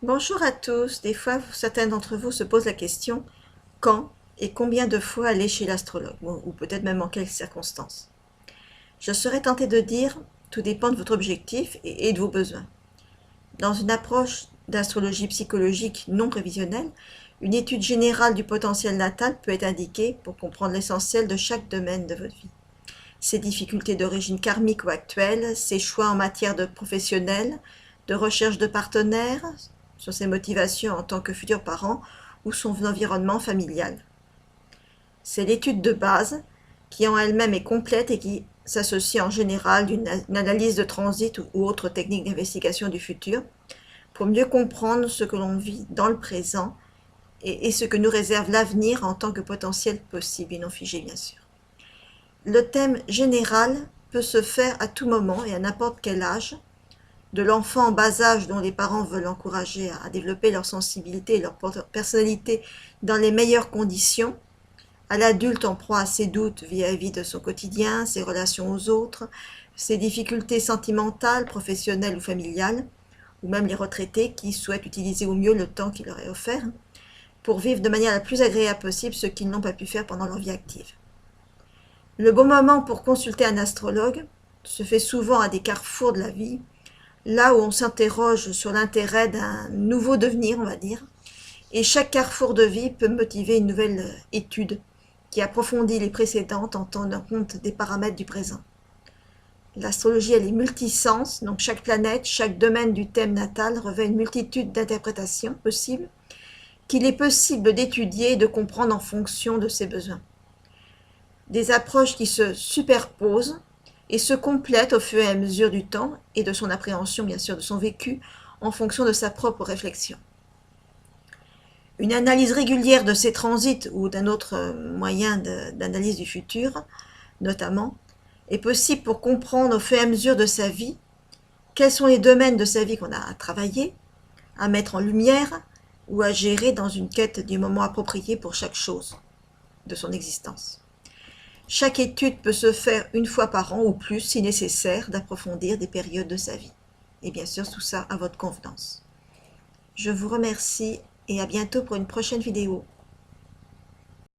Bonjour à tous. Des fois, certains d'entre vous se posent la question quand et combien de fois aller chez l'astrologue, ou peut-être même en quelles circonstances. Je serais tentée de dire tout dépend de votre objectif et de vos besoins. Dans une approche d'astrologie psychologique non prévisionnelle, une étude générale du potentiel natal peut être indiquée pour comprendre l'essentiel de chaque domaine de votre vie. Ses difficultés d'origine karmique ou actuelle, ses choix en matière de professionnel, de recherche de partenaires, sur ses motivations en tant que futur parent ou son environnement familial. C'est l'étude de base qui en elle-même est complète et qui s'associe en général d'une analyse de transit ou autre technique d'investigation du futur pour mieux comprendre ce que l'on vit dans le présent et ce que nous réserve l'avenir en tant que potentiel possible et non figé bien sûr. Le thème général peut se faire à tout moment et à n'importe quel âge, de l'enfant en bas âge dont les parents veulent encourager à développer leur sensibilité et leur personnalité dans les meilleures conditions, à l'adulte en proie à ses doutes vis-à-vis de son quotidien, ses relations aux autres, ses difficultés sentimentales, professionnelles ou familiales, ou même les retraités qui souhaitent utiliser au mieux le temps qui leur est offert pour vivre de manière la plus agréable possible ce qu'ils n'ont pas pu faire pendant leur vie active. Le bon moment pour consulter un astrologue se fait souvent à des carrefours de la vie, là où on s'interroge sur l'intérêt d'un nouveau devenir, on va dire, et chaque carrefour de vie peut motiver une nouvelle étude qui approfondit les précédentes en tenant compte des paramètres du présent. L'astrologie, elle est multisens, donc chaque planète, chaque domaine du thème natal revêt une multitude d'interprétations possibles qu'il est possible d'étudier et de comprendre en fonction de ses besoins. Des approches qui se superposent et se complètent au fur et à mesure du temps et de son appréhension, bien sûr, de son vécu, en fonction de sa propre réflexion. Une analyse régulière de ces transits ou d'un autre moyen d'analyse du futur, notamment, est possible pour comprendre au fur et à mesure de sa vie quels sont les domaines de sa vie qu'on a à travailler, à mettre en lumière ou à gérer dans une quête du moment approprié pour chaque chose de son existence. Chaque étude peut se faire une fois par an ou plus si nécessaire d'approfondir des périodes de sa vie. Et bien sûr, tout ça à votre convenance. Je vous remercie et à bientôt pour une prochaine vidéo.